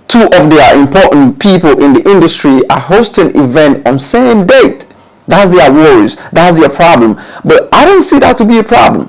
two of their important people in the industry are hosting event on same date. That's their worries. That's their problem. But I don't see that to be a problem,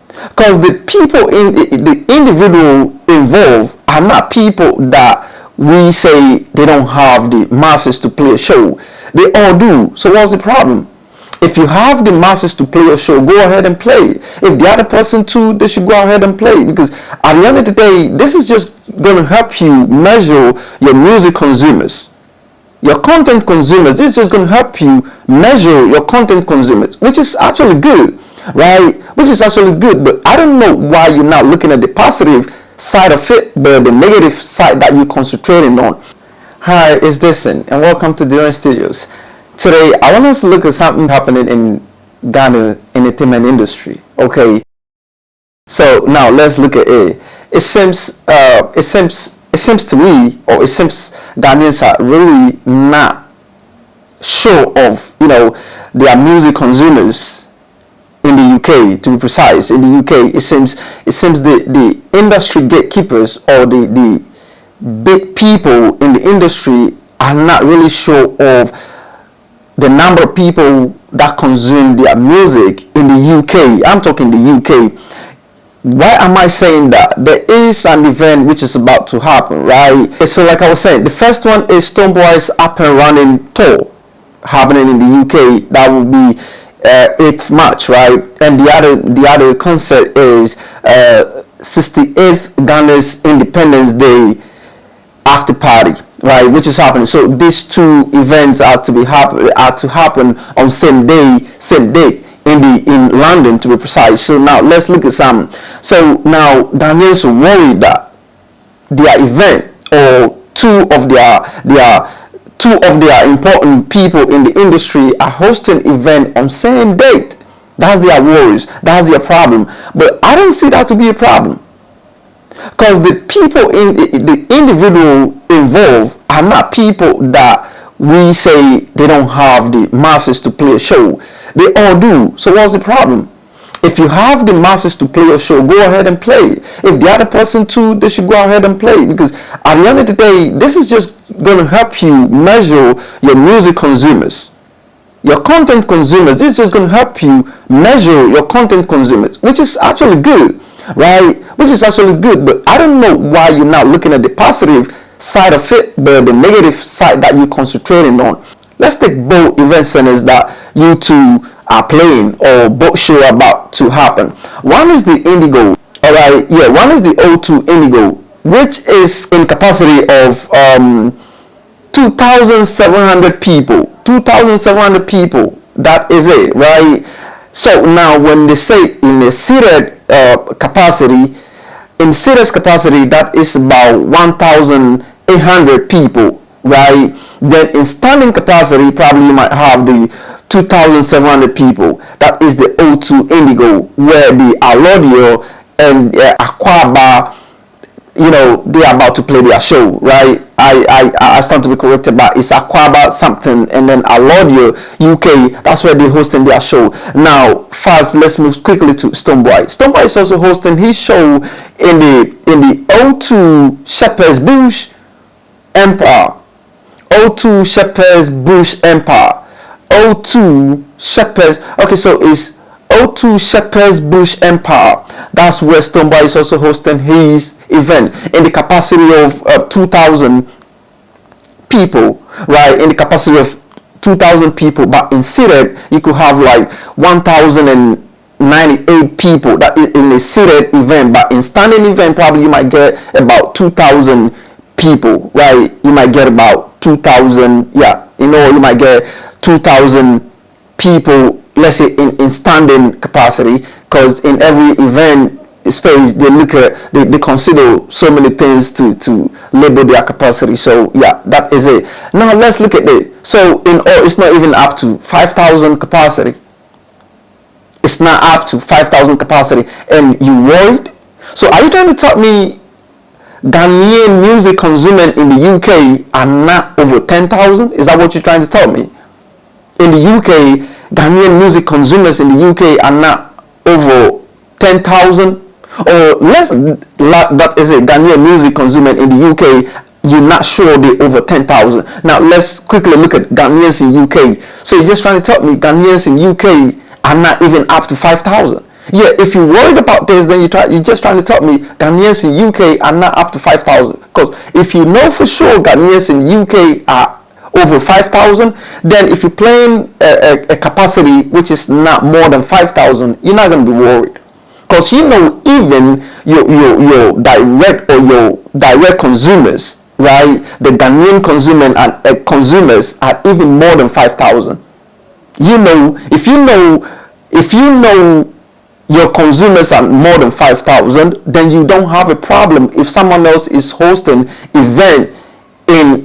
because the people in the individual involved are not people that we say they don't have the masses to play a show. They all do. So what's the problem? If you have the masses to play a show, go ahead and play. If the other person too, they should go ahead and play, because at the end of the day, this is just going to help you measure your music consumers, your content consumers. This is just going to help you measure your content consumers, which is actually good, right? Which is actually good. But I don't know why you're not looking at the positive side of it, but the negative side that you're concentrating on. Hi, it's Dixon, and welcome to Duran Studios. Today, I want us to look at something happening in Ghana entertainment industry. Okay, so now let's look at it. It seems to me, or it seems Ghanaians are really not sure of, their music consumers in the UK. To be precise, in the UK, it seems the industry gatekeepers, or the big people in the industry, are not really sure of the number of people that consume their music in the UK. I'm talking the UK. Why am I saying that? There is an event which is about to happen, right? So like I was saying, the first one is Stonebwoy's Up and Running tour happening in the UK. That will be 8th March, right? And the other concert is 68th Ghana's Independence Day after party, right, which is happening. So these two events are to happen on same day in London, to be precise. So now let's look at some. So now Ghanaians are worried that their event, or two of their important people in the industry are hosting event on same date. That's their worries. That's their problem. But I don't see that to be a problem, because the people in the individual involved are not people that we say they don't have the masses to play a show. They all do. So what's the problem? If you have the masses to play a show, go ahead and play. If the other person too, they should go ahead and play, because at the end of the day, this is just going to help you measure your music consumers, your content consumers. This is just going to help you measure your content consumers, which is actually good, right? Which is actually good. But I don't know why you're not looking at the positive side of it, but the negative side that you're concentrating on. Let's take both event centers that you two are playing, or both show about to happen. One is the Indigo, all right? Yeah, one is the O2 Indigo, which is in capacity of 2,700 people. 2,700 people. That is it, right? So now, when they say in a seated capacity, in seated capacity, that is about 1,800 people, right? Then in standing capacity, probably you might have the 2,700 people. That is the O2 Indigo, where the Alodio and Aquaba, they are about to play their show, right? I stand to be corrected, but it's Aquaba something, and then Alodio UK. That's where they're hosting their show. Now, first, let's move quickly to Stonebwoy. Stonebwoy is also hosting his show in the O2 Shepherd's Bush Empire. O2 Shepherd's Bush Empire. O2 Shepherd's. Okay, so it's O2 Shepherd's Bush Empire. That's where Stonebwoy is also hosting his event in the capacity of 2,000 people, right? In the capacity of 2,000 people, but in seated you could have like 1,098 people. That is in a seated event, but in standing event probably you might get about 2,000 people, right? You might get about 2,000, you might get 2,000 people, let's say in standing capacity, because in every event space they consider so many things to label their capacity. So yeah, that is it. Now let's look at it. So in all, it's not even up to 5,000 capacity. It's not up to 5,000 capacity, and you worried? So are you trying to tell me Ghanaian music consumers in the UK are not over 10,000? Is that what you're trying to tell me? In the UK, Ghanaian music consumers in the UK are not over 10,000? Or less, that is it, Ghanaian music consumers in the UK, you're not sure they're over 10,000. Now let's quickly look at Ghanaians in UK. So you're just trying to tell me Ghanaians in UK are not even up to 5,000? Yeah, if you're worried about this, then you're just trying to tell me Ghanaians in UK are not up to 5,000. Because if you know for sure Ghanaians in UK are over 5,000, then if you're playing a capacity which is not more than 5,000, you're not going to be worried. Because you know even your direct or your direct consumers, right? The Ghanaian consumers are even more than 5,000. You know, if you know your consumers are more than 5,000, then you don't have a problem if someone else is hosting event in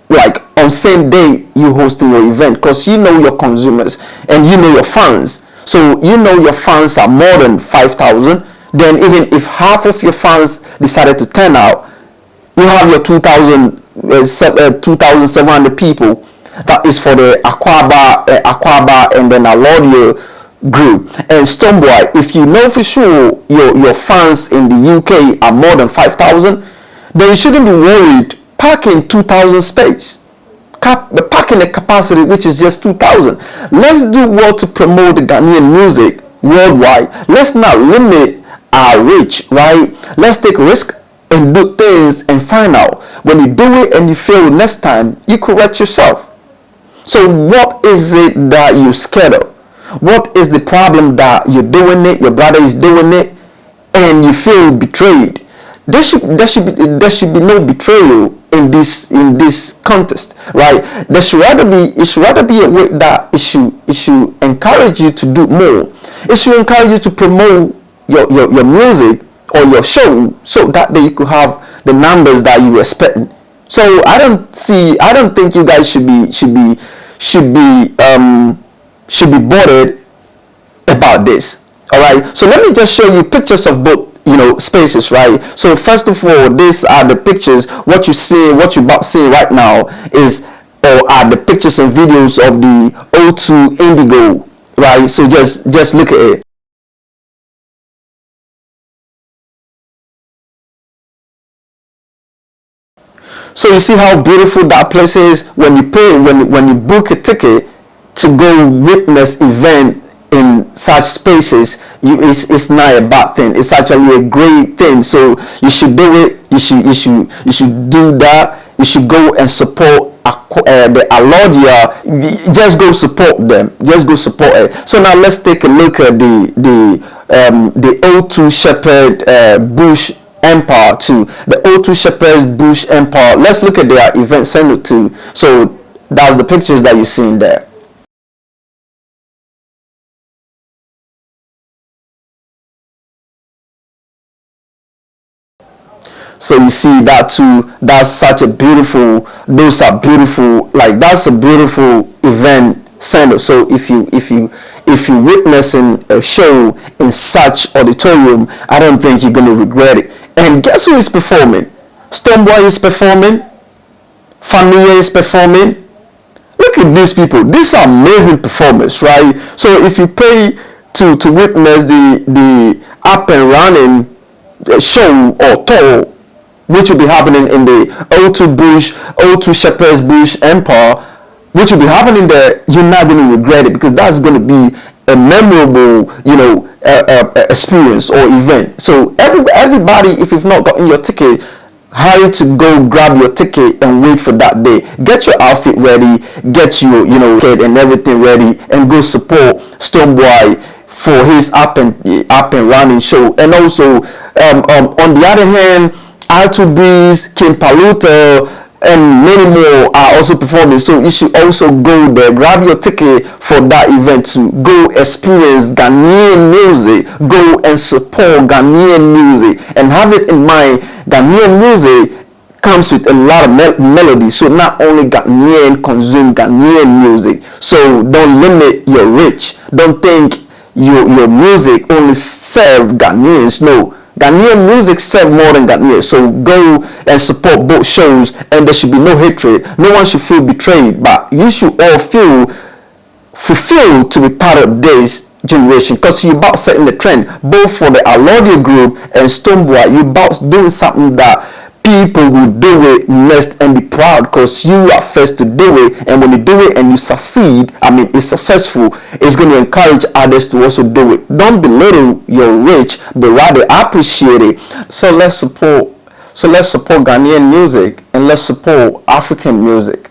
like on same day you hosting your event, because you know your consumers and you know your fans. So you know your fans are more than 5,000. Then even if half of your fans decided to turn out, you have your 2,700 people. That is for the Aquaba and then Alaudia group. And Stonebwoy, if you know for sure your fans in the UK are more than 5,000, then you shouldn't be worried parking 2,000 space. Parking the capacity which is just 2,000. Let's do well to promote the Ghanaian music worldwide. Let's not limit our reach, right? Let's take risk and do things and find out. When you do it and you fail next time, you correct yourself. So what is it that you're scared of? What is the problem that you're doing it, your brother is doing it, and you feel betrayed? There should be no betrayal in this contest, right? It should rather be a way that it should encourage you to do more. It should encourage you to promote your music or your show, so that you could have the numbers that you were expecting. So I don't think you guys should be bothered about this. All right. So let me just show you pictures of both spaces, right? So first of all, these are the pictures. What you're about seeing right now are the pictures and videos of the O2 Indigo, right? So just look at it. So you see how beautiful that place is when you pay, when you book a ticket to go witness event in such spaces. It's not a bad thing. It's actually a great thing. So you should do it. You should do that. You should go and support the Alaudia. Just go support them. Just go support it. So now let's take a look at the O2 Shepherd Bush Empire too. The O2 Shepherd Bush Empire. Let's look at their event center too. So that's the pictures that you're seeing there. So you see that too. That's such a beautiful. Those are beautiful. Like that's a beautiful event center. So if you witnessing a show in such auditorium, I don't think you're gonna regret it. And guess who is performing? Stonebwoy is performing. Familia is performing. Look at these people. These are amazing performers, right? So if you pay to witness the up and running show or tour, which will be happening in the O2 Shepherd's Bush Empire, which will be happening there, you're not going to regret it, because that's going to be a memorable, experience or event. So everybody, if you've not gotten your ticket, hurry to go grab your ticket and wait for that day. Get your outfit ready, get your kit and everything ready, and go support Stonebwoy for his up and running show. And also, on the other hand, R2 Breeze, King Paluta, and many more are also performing. So you should also go there, grab your ticket for that event to go experience Ghanaian music, go and support Ghanaian music, and have it in mind, Ghanaian music comes with a lot of melody. So not only Ghanaian consume Ghanaian music. So don't limit your reach. Don't think your music only serve Ghanaians. No. Ghanaian music serve more than Ghanaians. So go and support both shows, and there should be no hatred. No one should feel betrayed, but you should all feel fulfilled to be part of this generation, because you're about setting the trend, both for the Alaudia group and Stonebwoy. You're about doing something that people will do it next and be proud because you are first to do it. And when you do it and you succeed, I mean it's successful, it's going to encourage others to also do it. Don't belittle your rich, but rather appreciate it. So let's support Ghanaian music, and let's support African music.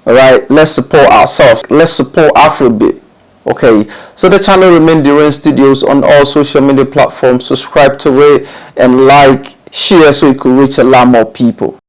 All right, let's support ourselves. Let's support Afrobeat. Okay, so the channel remains The Rain Studios on all social media platforms. Subscribe to it and like, share so it could reach a lot more people.